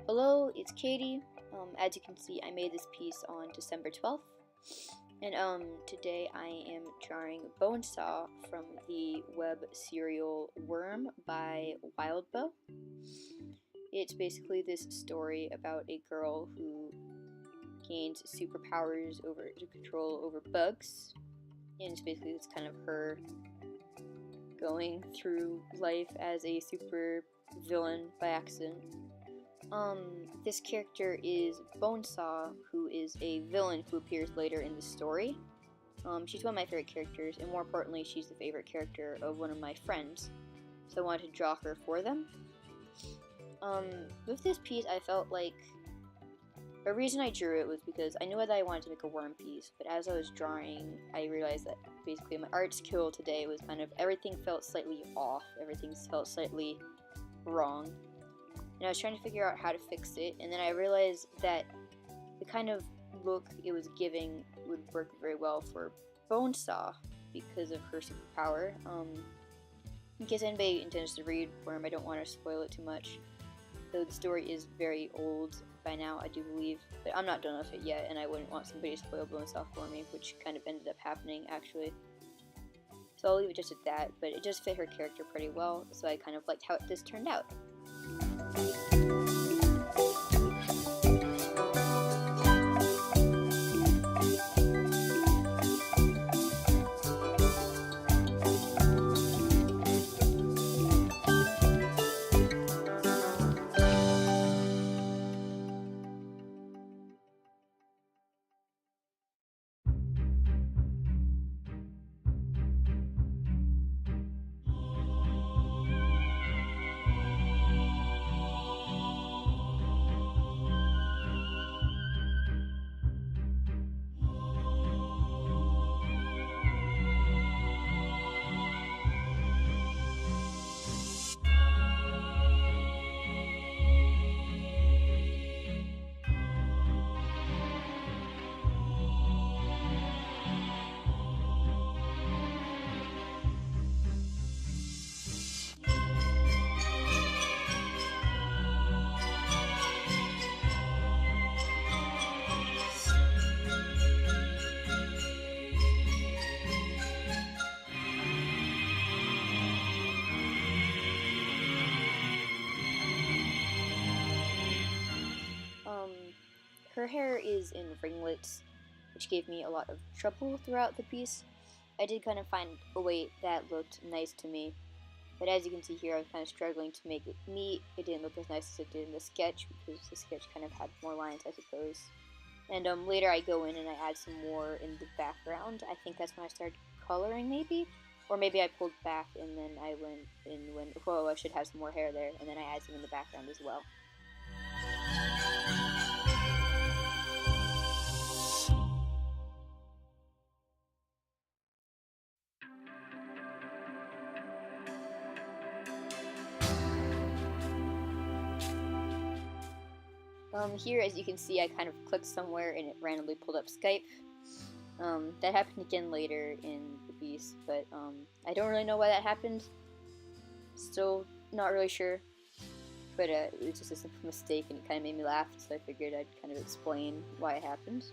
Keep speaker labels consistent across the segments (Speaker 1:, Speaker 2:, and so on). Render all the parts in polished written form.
Speaker 1: Hello, it's Katie. As you can see, I made this piece on December 12th, and today I am drawing Bonesaw from the web serial Worm by Wildbow. It's basically this story about a girl who gains superpowers to control over bugs, and it's basically it's kind of her going through life as a super villain by accident. This character is Bonesaw, who is a villain who appears later in the story. She's one of my favorite characters, and more importantly, she's the favorite character of one of my friends, so I wanted to draw her for them. With this piece, I felt like the reason I drew it was because I knew that I wanted to make a worm piece, but as I was drawing, I realized that basically my art skill today was kind of everything felt slightly off, everything felt slightly wrong. And I was trying to figure out how to fix it, and then I realized that the kind of look it was giving would work very well for Bonesaw because of her superpower. In case anybody intends to read Worm, I don't want to spoil it too much. Though the story is very old by now, I do believe, but I'm not done with it yet, and I wouldn't want somebody to spoil Bonesaw for me, which kind of ended up happening, actually. So I'll leave it just at that, but it does fit her character pretty well, so I kind of liked how this turned out. Her hair is in ringlets, which gave me a lot of trouble throughout the piece. I did kind of find a way that looked nice to me, but as you can see here, I was kind of struggling to make it neat. It didn't look as nice as it did in the sketch, because the sketch kind of had more lines, I suppose. And later I go in and I add some more in the background. I think that's when I started coloring, maybe? Or maybe I pulled back and then I went in when, whoa, I should have some more hair there, and then I add some in the background as well. Here, as you can see, I kind of clicked somewhere and it randomly pulled up Skype. That happened again later in the piece, but I don't really know why that happened. Still not really sure, but it was just a simple mistake and it kind of made me laugh, so I figured I'd kind of explain why it happened.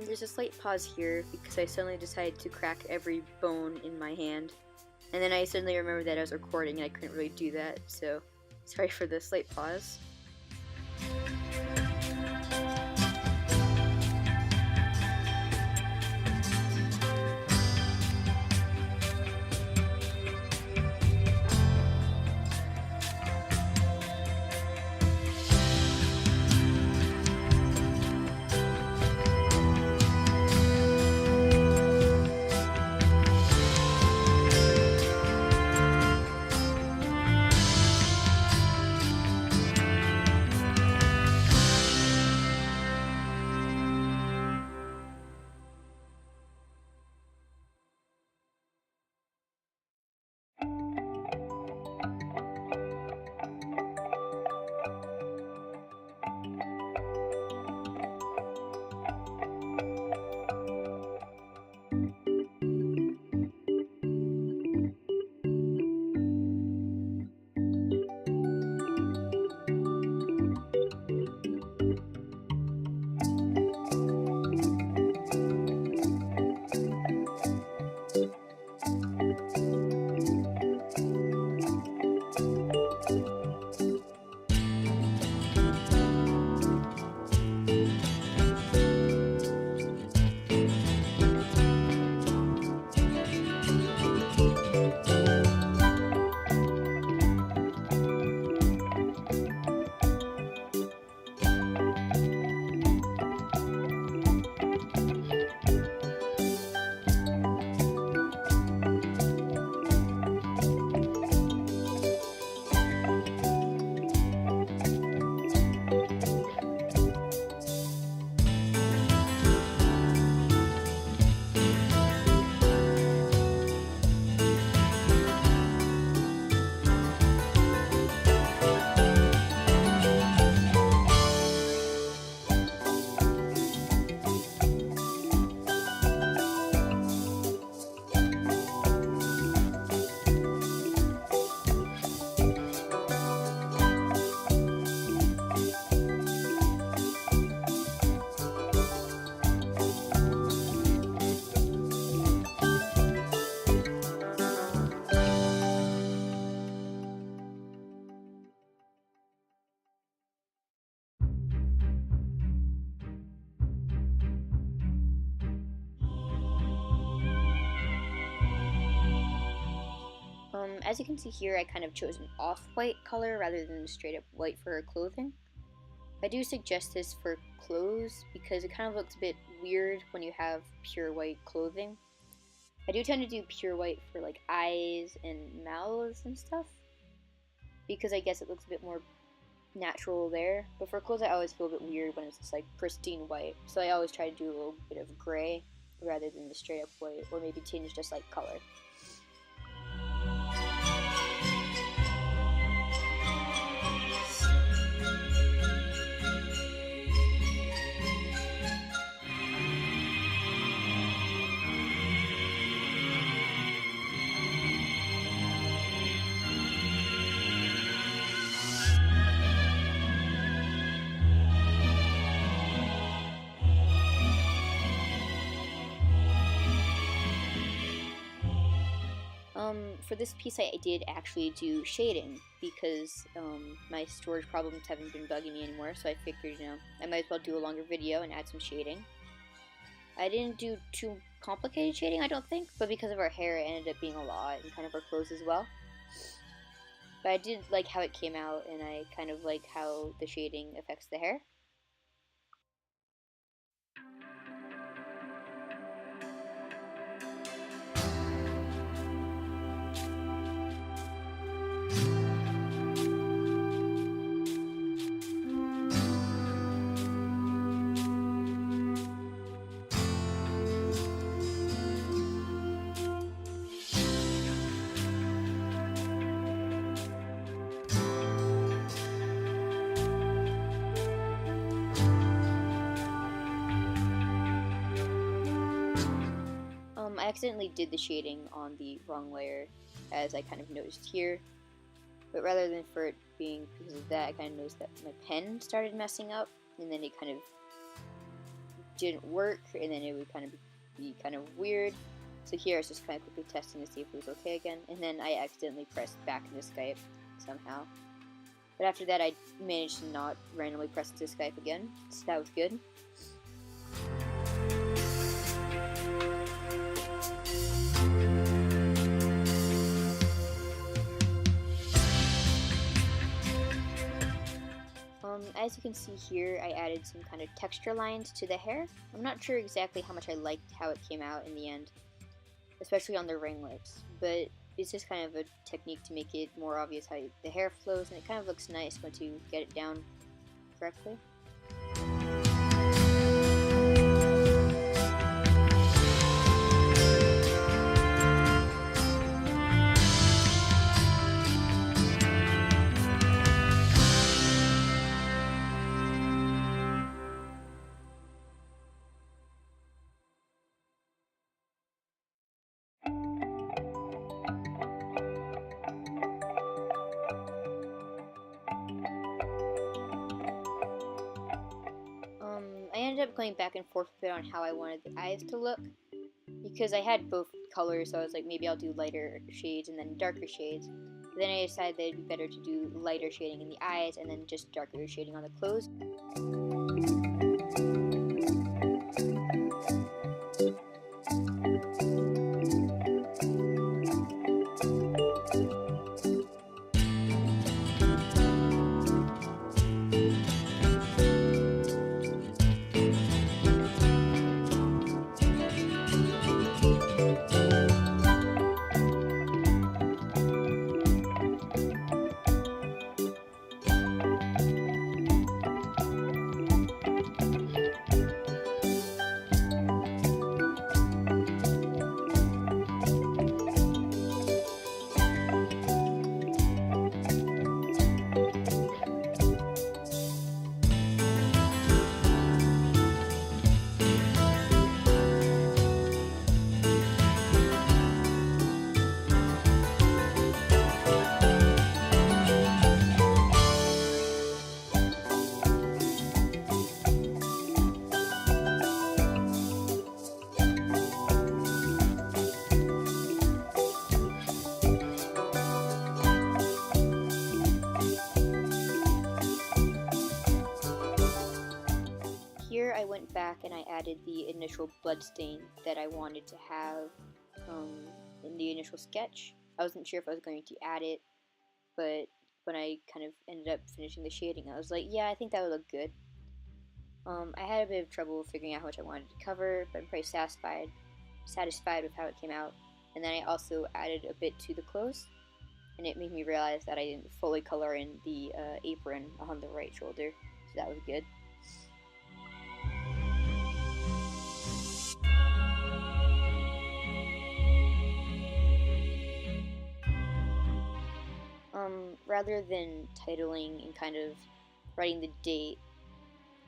Speaker 1: There's a slight pause here because I suddenly decided to crack every bone in my hand, and then I suddenly remembered that I was recording and I couldn't really do that, so sorry for the slight pause. as you can see here, I kind of chose an off-white color rather than straight up white for her clothing. I do suggest this for clothes because it kind of looks a bit weird when you have pure white clothing. I do tend to do pure white for like eyes and mouths and stuff because I guess it looks a bit more natural there. But for clothes I always feel a bit weird when it's just like pristine white. So I always try to do a little bit of gray rather than the straight up white, or maybe tinge just like color. For this piece I did actually do shading because my storage problems haven't been bugging me anymore, so I figured, you know, I might as well do a longer video and add some shading. I didn't do too complicated shading, I don't think, but because of our hair it ended up being a lot, and kind of our clothes as well. But I did like how it came out, and I kind of like how the shading affects the hair. I accidentally did the shading on the wrong layer, as I kind of noticed here, but rather than for it being because of that, I kind of noticed that my pen started messing up, and then it kind of didn't work, and then it would kind of be kind of weird. So here I was just kind of quickly testing to see if it was okay again, and then I accidentally pressed back into Skype somehow. But after that I managed to not randomly press into Skype again, so that was good. As you can see here, I added some kind of texture lines to the hair. I'm not sure exactly how much I liked how it came out in the end, especially on the ringlets, but it's just kind of a technique to make it more obvious how the hair flows, and it kind of looks nice once you get it down correctly. I ended up going back and forth a bit on how I wanted the eyes to look, because I had both colors, so I was like, maybe I'll do lighter shades and then darker shades. But then I decided that it'd be better to do lighter shading in the eyes and then just darker shading on the clothes. Here I went back and I added the initial bloodstain that I wanted to have in the initial sketch. I wasn't sure if I was going to add it, but when I kind of ended up finishing the shading, I was like, yeah, I think that would look good. I had a bit of trouble figuring out how much I wanted to cover, but I'm pretty satisfied with how it came out. And then I also added a bit to the clothes, and it made me realize that I didn't fully color in the apron on the right shoulder, so that was good. Rather than titling and kind of writing the date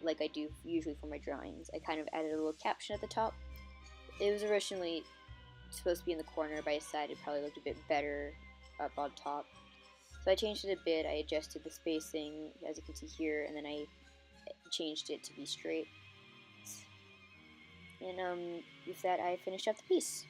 Speaker 1: like I do usually for my drawings, I kind of added a little caption at the top. It was originally supposed to be in the corner, but I decided it probably looked a bit better up on top. So I changed it a bit, I adjusted the spacing, as you can see here, and then I changed it to be straight. And with that, I finished up the piece.